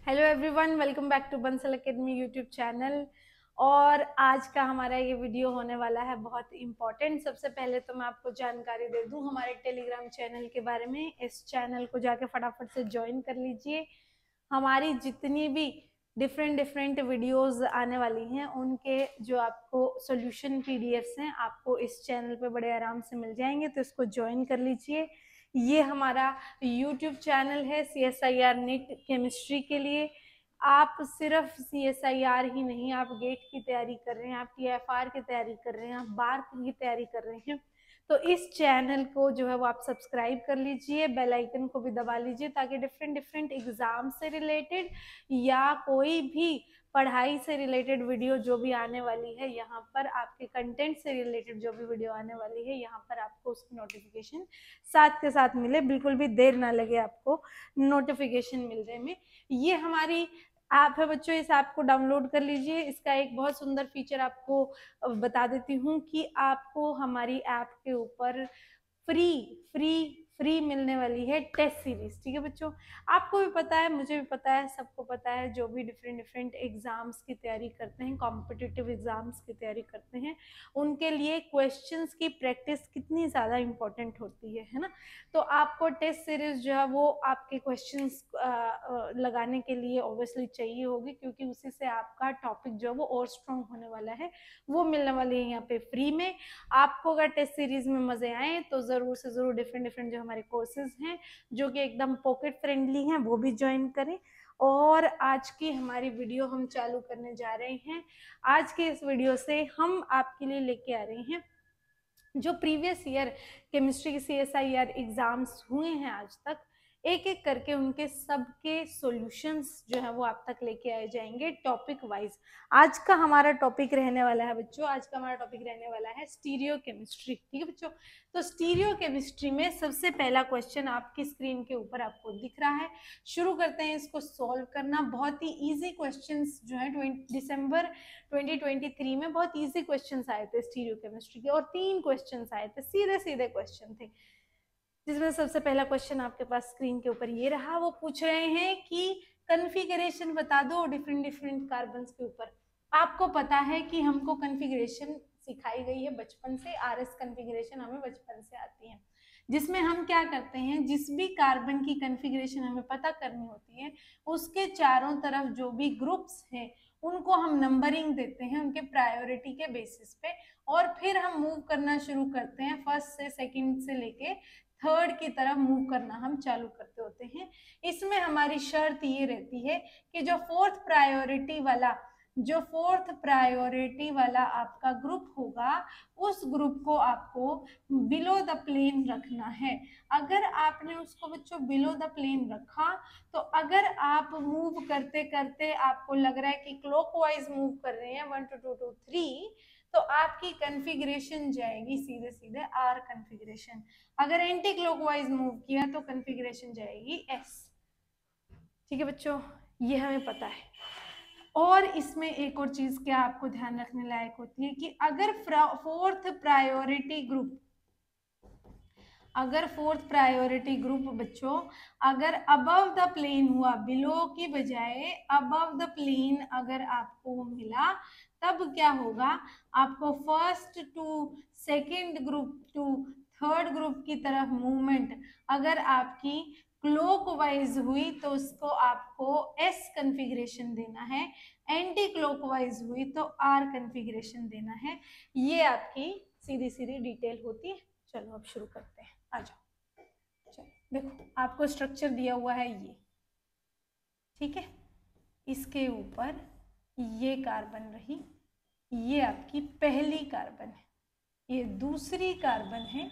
Hello everyone, welcome back to Bansal academy YouTube channel. और आज का हमारा ये वीडियो होने वाला है बहुत इम्पोर्टेंट। सबसे पहले तो मैं आपको जानकारी दे दूं हमारे टेलीग्राम चैनल के बारे में। इस चैनल को जाके फटाफट से ज्वाइन कर लीजिए। हमारी जितनी भी डिफरेंट डिफरेंट वीडियोस आने वाली हैं उनके जो आपको सॉल्यूशन पीडीएफ्स हैं आपको इस चैनल पे बड़े आराम से मिल जाएंगे, तो इसको ज्वाइन कर लीजिए। ये हमारा यूट्यूब चैनल है CSIR नीट केमिस्ट्री के लिए। आप सिर्फ CSIR ही नहीं, आप गेट की तैयारी कर रहे हैं, आप TFR की तैयारी कर रहे हैं, आप बार की तैयारी कर रहे हैं, तो इस चैनल को जो है वो आप सब्सक्राइब कर लीजिए, बेल आइकन को भी दबा लीजिए, ताकि डिफरेंट डिफरेंट एग्जाम से रिलेटेड या कोई भी पढ़ाई से रिलेटेड वीडियो जो भी आने वाली है यहाँ पर, आपके कंटेंट से रिलेटेड जो भी वीडियो आने वाली है यहाँ पर, आपको उसकी नोटिफिकेशन साथ के साथ मिले, बिल्कुल भी देर ना लगे आपको नोटिफिकेशन मिलने में। ये हमारी ऐप है बच्चों, इस ऐप को डाउनलोड कर लीजिए। इसका एक बहुत सुंदर फीचर आपको बता देती हूँ कि आपको हमारी ऐप के ऊपर फ्री फ्री फ्री मिलने वाली है टेस्ट सीरीज। ठीक है बच्चों, आपको भी पता है, मुझे भी पता है, सबको पता है, जो भी डिफरेंट डिफरेंट एग्जाम्स की तैयारी करते हैं, कॉम्पिटिटिव एग्जाम्स की तैयारी करते हैं, उनके लिए क्वेश्चंस की प्रैक्टिस कितनी ज़्यादा इंपॉर्टेंट होती है ना। तो आपको टेस्ट सीरीज जो है वो आपके क्वेश्चंस लगाने के लिए ऑब्वियसली चाहिए होगी, क्योंकि उसी से आपका टॉपिक जो है वो और स्ट्रॉन्ग होने वाला है, वो मिलने वाली है यहाँ पे फ्री में। आपको अगर टेस्ट सीरीज में मजे आए तो जरूर से जरूर डिफरेंट डिफरेंट जो हमारे कोर्सेज हैं जो कि एकदम पॉकेट फ्रेंडली हैं वो भी ज्वाइन करें। और आज की हमारी वीडियो हम चालू करने जा रहे हैं। आज के इस वीडियो से हम आपके लिए लेके आ रहे हैं जो प्रीवियस ईयर केमिस्ट्री के CSIR एग्जाम्स हुए हैं आज तक, एक एक करके उनके सबके सॉल्यूशंस जो है वो आप तक लेके आए जाएंगे टॉपिक वाइज। आज का हमारा टॉपिक रहने वाला है बच्चों, आज का हमारा टॉपिक रहने वाला है स्टीरियो केमिस्ट्री। ठीक है बच्चों, तो स्टीरियो केमिस्ट्री में सबसे पहला क्वेश्चन आपकी स्क्रीन के ऊपर आपको दिख रहा है। शुरू करते हैं इसको सॉल्व करना। बहुत ही इजी क्वेश्चंस जो है दिसंबर 2023 में बहुत इजी क्वेश्चंस आए थे स्टीरियो केमिस्ट्री के, और 3 क्वेश्चंस आए थे, सीधे सीधे क्वेश्चन थे, जिसमें सबसे पहला क्वेश्चन आपके पास स्क्रीन के ऊपर ये रहा। वो पूछ रहे हैं कि कन्फिगरेशन बता दो डिफरेंट डिफरेंट कार्बन के ऊपर। आपको पता है कि हमको कन्फिगरेशन सिखाई गई है बचपन से, RS कन्फिगरेशन हमें बचपन से आती है, जिसमें हम क्या करते हैं, जिस भी कार्बन की कन्फिगरेशन हमें पता करनी होती है उसके चारों तरफ जो भी ग्रुप्स हैं उनको हम नंबरिंग देते हैं उनके प्रायोरिटी के बेसिस पे, और फिर हम मूव करना शुरू करते हैं फर्स्ट से सेकंड से लेके थर्ड की तरफ मूव करना हम चालू करते होते हैं। इसमें हमारी शर्त ये रहती है कि जो फोर्थ प्रायोरिटी वाला आपका ग्रुप होगा उस ग्रुप को आपको बिलो द प्लेन रखना है। अगर आपने उसको बच्चों बिलो द प्लेन रखा, तो अगर आप मूव करते करते आपको लग रहा है कि क्लॉकवाइज मूव कर रहे हैं 1 2 2 2 3, तो आपकी कन्फिगरेशन जाएगी सीधे सीधे R कन्फिगरेशन। अगर एंटी क्लॉकवाइज मूव किया तो कन्फिगरेशन जाएगी S। ठीक है बच्चों, ये हमें पता है। और इसमें एक और चीज क्या आपको ध्यान रखने लायक होती है कि अगर फोर्थ प्रायोरिटी ग्रुप बच्चों अगर अबव द प्लेन हुआ, बिलो की बजाय अबव द प्लेन अगर आपको मिला, तब क्या होगा, आपको first to second group to third group की तरफ मूवमेंट अगर आपकी क्लॉकवाइज हुई तो उसको आपको S कन्फिगरेशन देना है, एंटी क्लॉकवाइज हुई तो R कन्फिगरेशन देना है। ये आपकी सीधी सीधी डिटेल होती है। चलो अब शुरू करते हैं, आ जाओ। चलो देखो, आपको स्ट्रक्चर दिया हुआ है ये, ठीक है, इसके ऊपर ये कार्बन रही, ये आपकी पहली कार्बन है, ये दूसरी कार्बन है,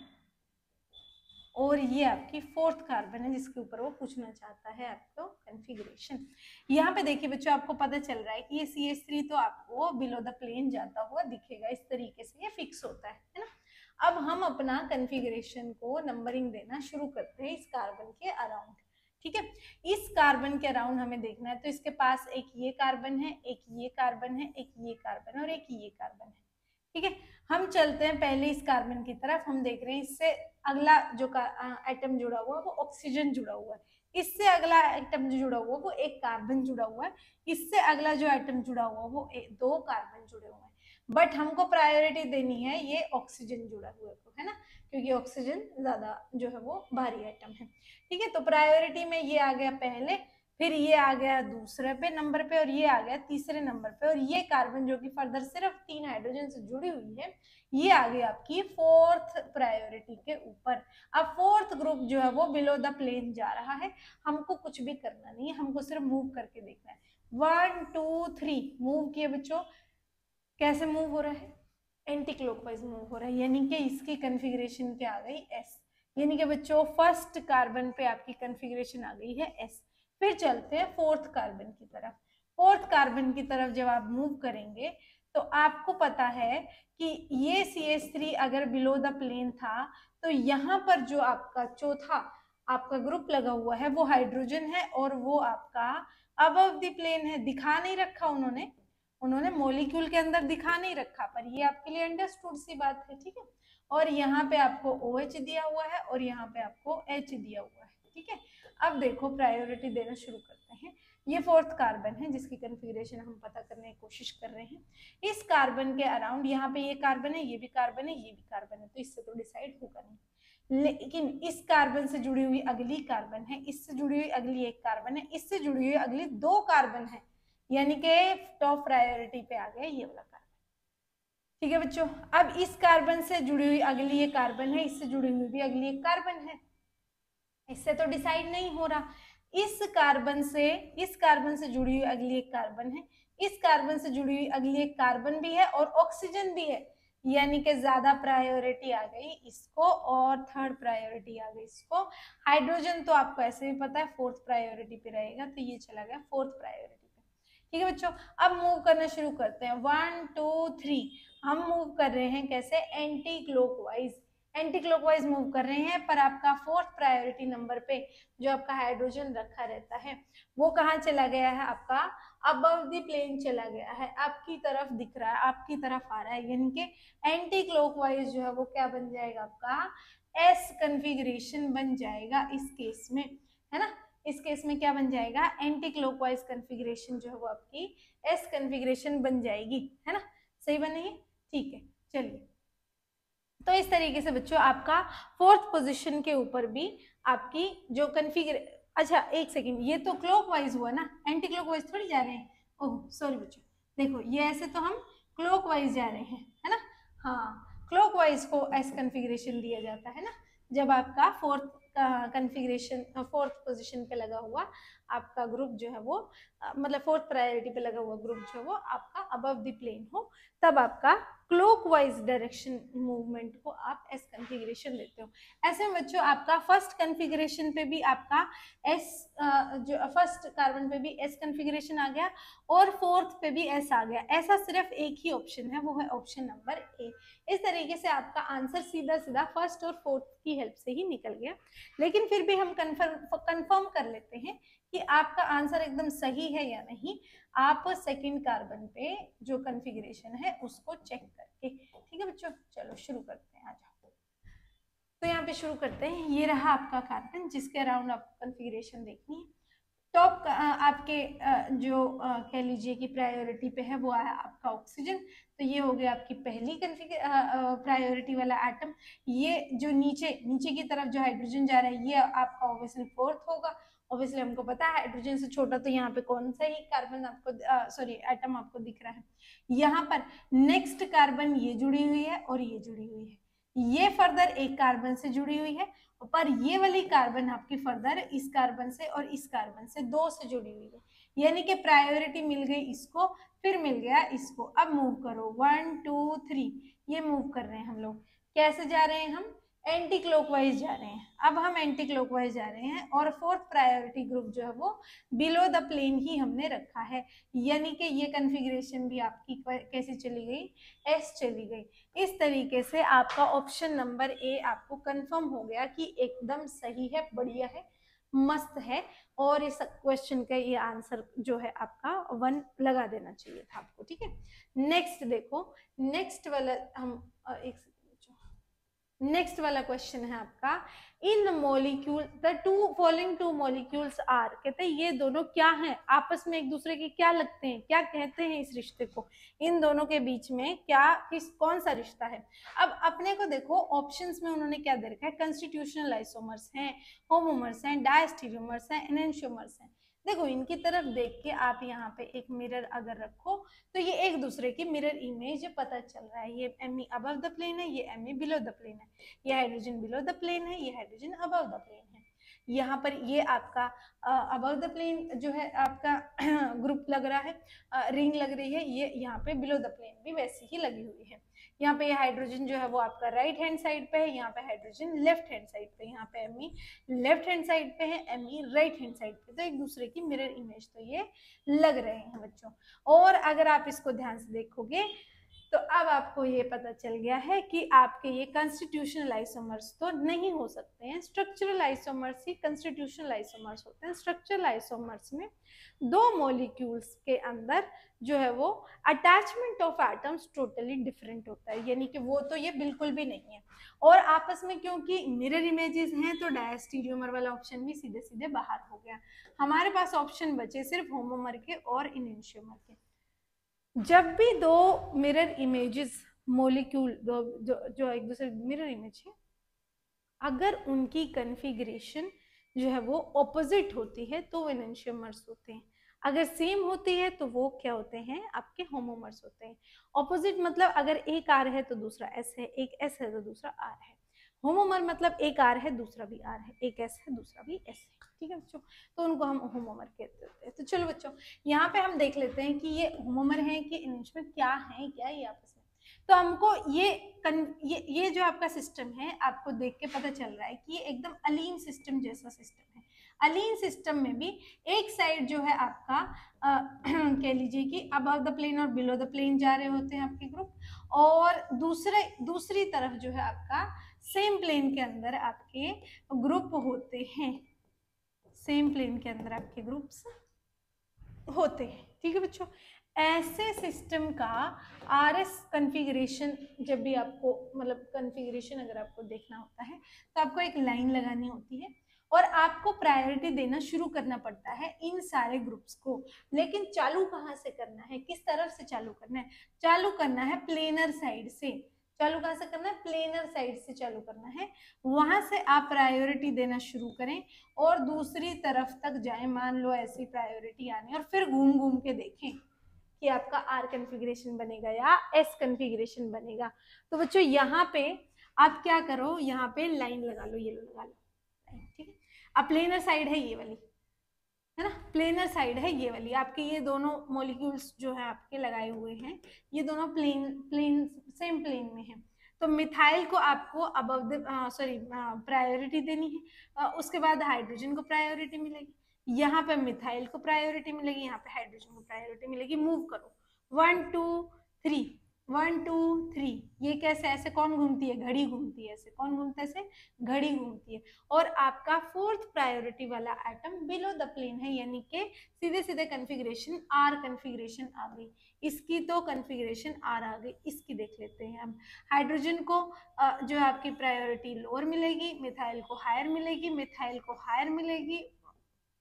और ये आपकी फोर्थ कार्बन है जिसके ऊपर वो पूछना चाहता है आपको कन्फिगरेशन। यहाँ पे देखिए बच्चों, आपको पता चल रहा है कि ये CH3 तो आपको बिलो द प्लेन जाता हुआ दिखेगा, इस तरीके से ये फिक्स होता है ना। अब हम अपना कन्फिगरेशन को नंबरिंग देना शुरू करते हैं इस कार्बन के अराउंड। ठीक है, इस कार्बन के अराउंड हमें देखना है, तो इसके पास एक ये कार्बन है, एक ये कार्बन है, एक ये कार्बन है, और एक ये कार्बन है। ठीक है, हम चलते हैं पहले इस कार्बन की तरफ। हम देख रहे हैं इससे अगला जो एटम जुड़ा हुआ है वो ऑक्सीजन जुड़ा हुआ है, इससे अगला एटम जो जुड़ा हुआ वो एक कार्बन जुड़ा हुआ है, इससे अगला जो एटम जुड़ा हुआ वो दो कार्बन जुड़े हुए हैं। बट हमको प्रायोरिटी देनी है ये ऑक्सीजन जुड़ा हुआ को, है ना, क्योंकि ऑक्सीजन ज्यादा जो है वो भारी एटम है। ठीक है, तो प्रायोरिटी में ये आ गया पहले, फिर ये आ गया दूसरे पे नंबर पे, और ये आ गया तीसरे नंबर पे, और ये कार्बन जो कि फर्दर सिर्फ 3 हाइड्रोजन से जुड़ी हुई है, ये आ गई आपकी फोर्थ प्रायोरिटी के ऊपर। अब फोर्थ ग्रुप जो है वो बिलो द प्लेन जा रहा है, हमको कुछ भी करना नहीं है, हमको सिर्फ मूव करके देखना है। 1 2 3 मूव किए बच्चों। कैसे मूव हो रहा है? एंटी क्लॉकवाइज मूव हो रहा है, यानी कि इसकी कन्फिग्रेशन क्या आ गई? एस। यानी कि बच्चों फर्स्ट कार्बन पे आपकी कन्फिग्रेशन आ गई है एस। फिर चलते हैं फोर्थ कार्बन की तरफ। फोर्थ कार्बन की तरफ जब आप मूव करेंगे तो आपको पता है कि ये CH3 अगर बिलो द प्लेन था, तो यहाँ पर जो आपका चौथा आपका ग्रुप लगा हुआ है वो हाइड्रोजन है, और वो आपका अबव द प्लेन है। दिखा नहीं रखा उन्होंने मॉलिक्यूल के अंदर दिखा नहीं रखा, पर ये आपके लिए अंडरस्टूड सी बात है। ठीक है, और यहाँ पे आपको OH दिया हुआ है और यहाँ पे आपको H दिया हुआ है। ठीक है, अब देखो प्रायोरिटी देना शुरू करते हैं। ये फोर्थ कार्बन है जिसकी कन्फिग्रेशन हम पता करने की कोशिश कर रहे हैं। इस कार्बन के अराउंड यहाँ पे ये कार्बन है, ये भी कार्बन है, ये भी कार्बन है, तो इससे तो डिसाइड होगा नहीं। लेकिन इस कार्बन से जुड़ी हुई अगली कार्बन है, इससे जुड़ी हुई अगली एक कार्बन है, इससे जुड़ी हुई अगली दो कार्बन है, यानी कि टॉप प्रायोरिटी पे आ गया ये वाला कार्बन। ठीक है बच्चों, अब इस कार्बन से जुड़ी हुई अगली एक कार्बन है, इससे जुड़ी हुई भी अगली एक कार्बन है, इससे तो डिसाइड नहीं हो रहा। इस कार्बन से जुड़ी हुई अगली एक कार्बन है, इस कार्बन से जुड़ी हुई अगली एक कार्बन भी है और ऑक्सीजन भी है, यानी कि ज्यादा प्रायोरिटी आ गई इसको और थर्ड प्रायोरिटी आ गई इसको। हाइड्रोजन तो आपको ऐसे भी पता है फोर्थ प्रायोरिटी पे रहेगा, तो ये चला गया फोर्थ प्रायोरिटी पे। ठीक है बच्चों, अब मूव करना शुरू करते हैं। 1 2 3 हम मूव कर रहे हैं कैसे? Anti clockwise. Anti clockwise move कर रहे हैं, पर आपका फोर्थ प्रायोरिटी नंबर पे जो आपका हाइड्रोजन रखा रहता है वो कहाँ चला गया है? आपका अबव द प्लेन चला गया है, आपकी तरफ दिख रहा है, आपकी तरफ आ रहा है, यानी कि एंटी क्लॉकवाइज जो है वो क्या बन जाएगा? आपका एस कन्फिग्रेशन बन जाएगा इस केस में, है ना। इस केस में क्या बन जाएगा? एंटी क्लॉकवाइज कन्फिग्रेशन जो है वो आपकी एस कन्फिग्रेशन बन जाएगी, है ना। सही बनेगी? ठीक है, चलिए। तो इस तरीके से बच्चों आपका फोर्थ पोजीशन के ऊपर भी आपकी जो कन्फिगर, अच्छा एक सेकंड, ये तो क्लॉकवाइज हुआ ना, एंटी क्लॉकवाइज थोड़ी जा रहे हैं। ओह सॉरी बच्चों, देखो ये ऐसे तो हम क्लॉकवाइज जा रहे हैं, है ना। हाँ, क्लॉकवाइज को एस कन्फिग्रेशन दिया जाता है ना, जब आपका फोर्थ कन्फिग्रेशन फोर्थ पोजीशन पे लगा हुआ आपका ग्रुप जो है वो मतलब फोर्थ प्रायोरिटी पे लगा हुआ ग्रुप जो है वो आपका अबव द प्लेन हो, तब आपका क्लॉकवाइज डायरेक्शन मूवमेंट को आप एस कन्फिग्रेशन देते हो। ऐसे में बच्चों आपका फर्स्ट कन्फिग्रेशन पे भी आपका एस जो फर्स्ट कार्बन पे भी एस कन्फिग्रेशन आ गया और फोर्थ पे भी एस आ गया। ऐसा सिर्फ एक ही ऑप्शन है, वो है ऑप्शन नंबर ए। इस तरीके से आपका आंसर सीधा सीधा फर्स्ट और फोर्थ की हेल्प से ही निकल गया। लेकिन फिर भी हम कंफर्म कर लेते हैं कि आपका आंसर एकदम सही है या नहीं, आप सेकंड कार्बन पे जो कन्फिग्रेशन है उसको चेक करके। ठीक है बच्चों, चलो शुरू करते हैं, आ जाओ। तो यहाँ पे शुरू करते हैं। ये रहा आपका कार्बन जिसके अराउंड आपको कन्फिग्रेशन देखनी है। टॉप आपके जो कह लीजिए कि प्रायोरिटी पे है वो आया आपका ऑक्सीजन, तो ये हो गया आपकी पहली प्रायोरिटी वाला एटम। ये जो नीचे नीचे की तरफ जो हाइड्रोजन जा रहा है ये आपका ऑब्वियसली फोर्थ होगा। ऑब्वियसली हमको पता है हाइड्रोजन से छोटा, तो यहाँ पे कौन सा ही कार्बन आपको सॉरी एटम आपको दिख रहा है? यहाँ पर नेक्स्ट कार्बन ये जुड़ी हुई है और ये जुड़ी हुई है, ये फर्दर एक कार्बन से जुड़ी हुई है, पर ये वाली कार्बन आपकी फर्दर इस कार्बन से और इस कार्बन से दो से जुड़ी हुई है, यानी कि प्रायोरिटी मिल गई इसको, फिर मिल गया इसको। अब मूव करो 1 2 3, ये मूव कर रहे हैं हम लोग। कैसे जा रहे हैं हम? एंटी क्लॉकवाइज जा रहे हैं। अब हम एंटी क्लॉकवाइज जा रहे हैं और फोर्थ प्रायोरिटी ग्रुप जो है वो बिलो द प्लेन ही हमने रखा है, यानी कि ये कन्फिग्रेशन भी आपकी कैसी चली गई? एस चली गई। इस तरीके से आपका ऑप्शन नंबर ए आपको कंफर्म हो गया कि एकदम सही है, बढ़िया है, मस्त है, और इस क्वेश्चन का ये आंसर जो है आपका 1 लगा देना चाहिए था आपको। ठीक है, नेक्स्ट देखो, नेक्स्ट वाला हम एक नेक्स्ट वाला क्वेश्चन है आपका, in molecule the following two molecules are, कहते हैं ये दोनों क्या हैं, आपस में एक दूसरे के क्या लगते हैं, क्या कहते हैं इस रिश्ते को, इन दोनों के बीच में क्या कौन सा रिश्ता है। अब अपने को देखो ऑप्शंस में उन्होंने क्या दे रखा है, कंस्टिट्यूशनल आइसोमर्स हैं, होमोमर्स हैं, डायस्टीरियोमर्स हैं, एनेंशियोमर्स हैं। देखो इनकी तरफ देख के आप यहाँ पे एक मिरर अगर रखो तो ये एक दूसरे की मिरर इमेज पता चल रहा है, ये एमी अबव द प्लेन है, ये एमी बिलो द प्लेन है, ये हाइड्रोजन बिलो द प्लेन है, ये हाइड्रोजन अबव द प्लेन है। यहाँ पर ये आपका अबव द प्लेन जो है आपका ग्रुप लग रहा है, रिंग लग रही है, ये यहाँ पे बिलो द प्लेन भी वैसी ही लगी हुई है। यहाँ पे ये हाइड्रोजन जो है वो आपका राइट हैंड साइड पे है, यहाँ पे हाइड्रोजन लेफ्ट हैंड साइड पे, यहाँ पे एमी लेफ्ट हैंड साइड पे है, एमी राइट हैंड साइड पे, तो एक दूसरे की मिरर इमेज तो ये लग रहे हैं बच्चों। और अगर आप इसको ध्यान से देखोगे तो अब आपको ये पता चल गया है कि आपके ये कंस्टिट्यूशनल आइसोमर्स तो नहीं हो सकते हैं, स्ट्रक्चरल आइसोमर्स ही कंस्टिट्यूशनल आइसोमर्स होते हैं। स्ट्रक्चरल आइसोमर्स में दो मॉलिक्यूल्स के अंदर जो है वो attachment of atoms totally different होता है, यानी कि वो तो ये बिल्कुल भी नहीं है। और आपस में क्योंकि मिरर इमेजेस हैं तो डायस्टीरियोमर वाला ऑप्शन भी सीधे सीधे बाहर हो गया। हमारे पास ऑप्शन बचे सिर्फ होमोमर के और एनेंशियोमर के। जब भी दो मिरर इमेजेस मॉलिक्यूल जो एक दूसरे मिरर इमेज है, अगर उनकी कन्फिग्रेशन जो है वो ऑपोजिट होती है तो वो एनेंशियोमर्स होते हैं, अगर सेम होती है तो वो क्या होते हैं, आपके होमोमर्स होते हैं। ऑपोजिट मतलब अगर एक आर है तो दूसरा एस है, एक एस है तो दूसरा आर है। होमोमर मतलब एक आर है दूसरा भी आर है, एक एस है दूसरा भी एस है, ठीक है बच्चों, तो उनको हम होमोमर कहते हैं। तो चलो बच्चों यहाँ पे हम देख लेते हैं कि ये होमोमर है कि एनेंशियोमर क्या है, क्या ये आपस में। तो हमको ये जो आपका सिस्टम है आपको देख के पता चल रहा है कि ये एकदम अलीन सिस्टम जैसा सिस्टम है। अलीन सिस्टम में भी एक साइड जो है आपका कह लीजिए कि अबव द प्लेन और बिलो द प्लेन जा रहे होते हैं आपके ग्रुप, और दूसरी तरफ जो है आपका सेम प्लेन के अंदर आपके ग्रुप होते हैं, सेम प्लेन के अंदर आपके ग्रुप्स होते हैं, ठीक है बच्चों। ऐसे सिस्टम का आरएस कॉन्फ़िगरेशन जब भी आपको मतलब कॉन्फ़िगरेशन अगर आपको देखना होता है तो आपको एक लाइन लगानी होती है और आपको प्रायोरिटी देना शुरू करना पड़ता है इन सारे ग्रुप्स को। लेकिन चालू कहाँ से करना है, किस तरफ से चालू करना है, चालू करना है प्लेनर साइड से। चालू कहाँ से करना है, प्लेनर साइड से चालू करना है, वहां से आप प्रायोरिटी देना शुरू करें और दूसरी तरफ तक जाएं। मान लो ऐसी प्रायोरिटी आने और फिर घूम घूम के देखें कि आपका आर कन्फिग्रेशन बनेगा या एस कन्फिग्रेशन बनेगा। तो बच्चों यहाँ पे आप क्या करो, यहाँ पे लाइन लगा लो, येलो लगा लो, ठीक है। अब प्लेनर साइड है ये वाली, है ना, प्लेनर साइड है ये वाली, आपके ये दोनों मॉलिक्यूल्स जो है आपके लगाए हुए हैं ये दोनों सेम प्लेन में है। तो मिथाइल को आपको अबव द प्रायोरिटी देनी है, उसके बाद हाइड्रोजन को प्रायोरिटी मिलेगी, यहाँ पे मिथाइल को प्रायोरिटी मिलेगी, यहाँ पे हाइड्रोजन को प्रायोरिटी मिलेगी। मूव करो 1 2 3 1 2 3, ये कैसे, ऐसे कौन घूमती है, घड़ी घूमती है, ऐसे कौन घूमता है, ऐसे घड़ी घूमती है। और आपका फोर्थ प्रायोरिटी वाला एटम बिलो द प्लेन है, यानी कि सीधे सीधे कन्फिग्रेशन आर कन्फिग्रेशन आ गई, इसकी तो कन्फिग्रेशन आर आ गई। इसकी देख लेते हैं हम। हाइड्रोजन को जो है आपकी प्रायोरिटी लोअर मिलेगी, मिथाइल को हायर मिलेगी, मिथाइल को हायर मिलेगी,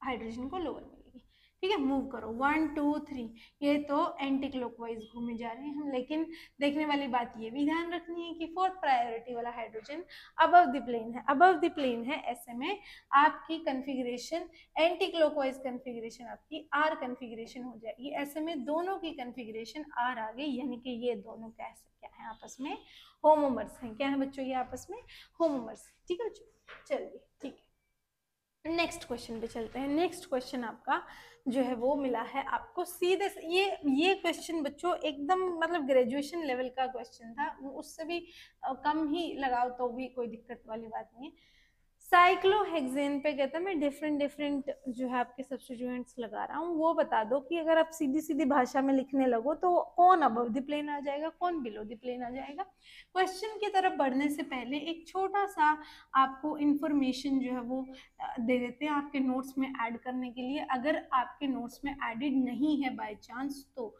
हाइड्रोजन को लोअर मिलेगी, ठीक है। मूव करो 1 2 3, ये तो एंटी क्लॉकवाइज घूमे जा रहे हैं हम, लेकिन देखने वाली बात ये भी ध्यान रखनी है कि फोर्थ प्रायोरिटी वाला हाइड्रोजन अबव द प्लेन है, अबव द प्लेन है, ऐसे में आपकी कन्फिग्रेशन एंटी क्लॉकवाइज कन्फिग्रेशन आपकी आर कन्फिग्रेशन हो जाएगी। ऐसे में दोनों की कन्फिग्रेशन आर आ गई, यानी कि ये दोनों कैसे क्या है, आपस में होमोमर्स हैं। क्या है बच्चों, ये आपस में होमोमर्स, ठीक है बच्चों। चलिए ठीक है, नेक्स्ट क्वेश्चन पे चलते हैं। नेक्स्ट क्वेश्चन आपका जो है वो मिला है आपको सीधे ये क्वेश्चन बच्चों एकदम मतलब ग्रेजुएशन लेवल का क्वेश्चन था, उससे भी कम ही लगाओ तो भी कोई दिक्कत वाली बात नहीं है। साइक्लोहेक्सेन पे कहता है मैं डिफरेंट जो है आपके सब्स्टिट्यूएंट्स लगा रहा हूँ, वो बता दो कि अगर आप सीधी सीधी भाषा में लिखने लगो तो कौन अबव द प्लेन आ जाएगा, कौन बिलो द प्लेन आ जाएगा। क्वेश्चन की तरफ बढ़ने से पहले एक छोटा सा आपको इंफॉर्मेशन जो है वो दे देते हैं आपके नोट्स में ऐड करने के लिए। अगर आपके नोट्स में एडिड नहीं है बाय चांस तो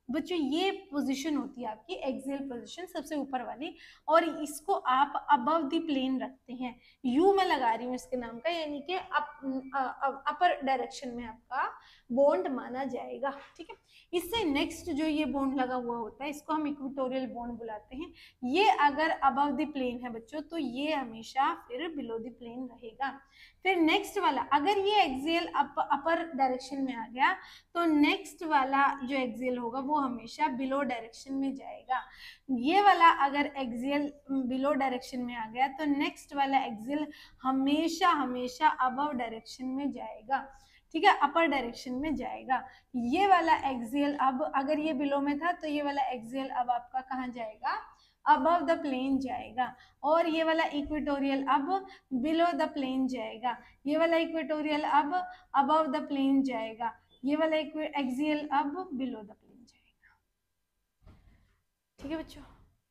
बच्चों ये पोजीशन होती है आपकी एक्सियल पोजीशन, सबसे ऊपर वाली, और इसको आप अबव द प्लेन रखते हैं। यू मैं लगा रही हूँ इसके नाम का, यानी कि अपर डायरेक्शन में आपका बॉन्ड माना जाएगा। ठीक है, इससे नेक्स्ट जो ये बॉन्ड लगा हुआ होता है इसको हम इक्वेटोरियल बॉन्ड बुलाते हैं। ये अगर अबव द प्लेन है बच्चों तो ये हमेशा फिर बिलो द प्लेन रहेगा। फिर नेक्स्ट वाला, अगर ये एक्सियल अपर डायरेक्शन में आ गया तो नेक्स्ट वाला जो एक्सियल होगा वो हमेशा बिलो डायरेक्शन में जाएगा। ये वाला अगर एक्सियल बिलो डायरेक्शन में आ गया तो नेक्स्ट वाला एक्सियल हमेशा हमेशा अबव डायरेक्शन में जाएगा। ठीक है, अपर डायरेक्शन में जाएगा। ये वाला एक्सियल अब अगर ये बिलो में था तो ये वाला एक्सियल अब आपका कहाँ जाएगा, अबव द प्लेन जाएगा। और ये वाला इक्वेटोरियल अब बिलो द प्लेन जाएगा। ये वाला इक्वेटोरियल अब अबव द प्लेन जाएगा। ये वाला एक्सियल अब बिलो द प्लेन जाएगा। ठीक है बच्चों,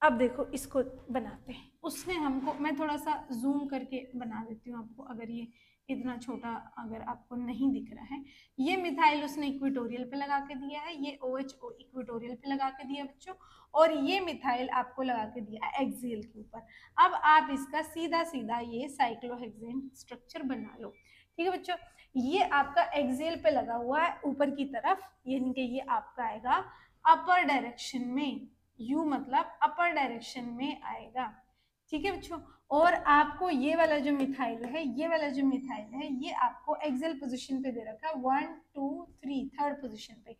अब देखो इसको बनाते हैं। उसने हमको, मैं थोड़ा सा जूम करके बना देती हूँ आपको, अगर ये इतना छोटा अगर आपको नहीं दिख रहा है। ये मिथाइल उसने इक्वेटोरियल पे लगा के दिया है, ये OHO इक्वेटोरियल पे लगा के दिया बच्चों, और ये मिथाइल आपको लगा के दिया है एक्सियल के ऊपर। अब आप इसका सीधा सीधा ये साइक्लोहेक्सेन स्ट्रक्चर बना लो। ठीक है बच्चों, ये आपका एक्सियल पे लगा हुआ है ऊपर की तरफ, यानी कि ये आपका आएगा अपर डायरेक्शन में, यू मतलब अपर डायरेक्शन में आएगा। ठीक है बच्चों, और आपको ये वाला जो मिथाइल है, ये वाला जो मिथाइल है ये आपको एक्सियल पोजीशन पे दे रखा है 1 2 3, थर्ड पोजीशन पे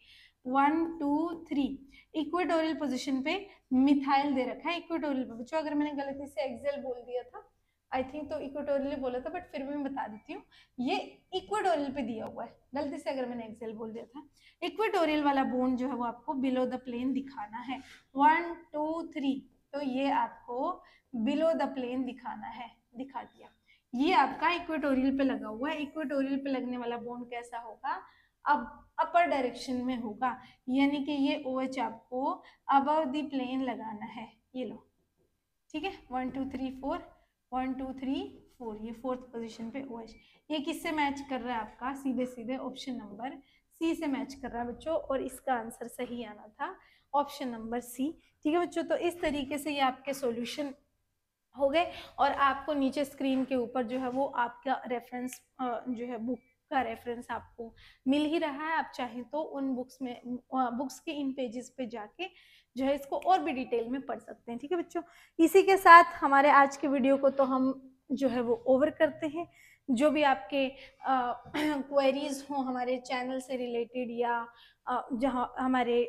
1 2 3 इक्वेटोरियल पोजीशन पे मिथाइल दे रखा है इक्वेटोरियल पे। बच्चों अगर मैंने गलती से एक्सियल बोल दिया था, आई थिंक तो इक्वेटोरियल बोला था, बट फिर भी मैं बता देती हूँ ये इक्वेटोरियल पे दिया हुआ है। गलती से अगर मैंने एक्सियल बोल दिया था, इक्वेटोरियल वाला बोन जो है वो आपको बिलो द प्लेन दिखाना है 1 2 3, तो ये आपको बिलो द प्लेन दिखाना है, दिखा दिया। ये आपका इक्वेटोरियल पे लगा हुआ है। इक्वेटोरियल पे लगने वाला बोन कैसा होगा, अब अपर डायरेक्शन में होगा, यानी कि ये OH आपको अबव द प्लेन लगाना है। ये लो, ठीक है, 1 2 3 4 1 2 3 4, ये फोर्थ पोजीशन पे OH। ये किससे मैच कर रहा है आपका, सीधे सीधे ऑप्शन नंबर C से मैच कर रहा है बच्चों, और इसका आंसर सही आना था ऑप्शन नंबर C। ठीक है बच्चों, तो इस तरीके से ये आपके सॉल्यूशन हो गए, और आपको नीचे स्क्रीन के ऊपर जो है वो आपका रेफरेंस जो है बुक का रेफरेंस आपको मिल ही रहा है। आप चाहें तो उन बुक्स में बुक्स के इन पेजेस पे जाके जो है इसको और भी डिटेल में पढ़ सकते हैं। ठीक है बच्चों, इसी के साथ हमारे आज के वीडियो को तो हम जो है वो ओवर करते हैं। जो भी आपके क्वेरीज हो हमारे चैनल से रिलेटेड, या जहाँ हमारे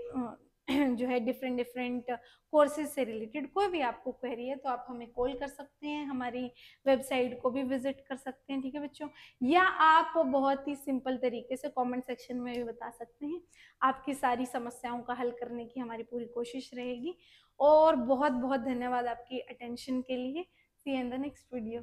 जो है डिफरेंट डिफरेंट कोर्सेज से रिलेटेड कोई भी आपको क्वेरी है तो आप हमें कॉल कर सकते हैं, हमारी वेबसाइट को भी विजिट कर सकते हैं। ठीक है बच्चों, या आप बहुत ही सिंपल तरीके से कमेंट सेक्शन में भी बता सकते हैं। आपकी सारी समस्याओं का हल करने की हमारी पूरी कोशिश रहेगी। और बहुत बहुत धन्यवाद आपकी अटेंशन के लिए। See you in the next video.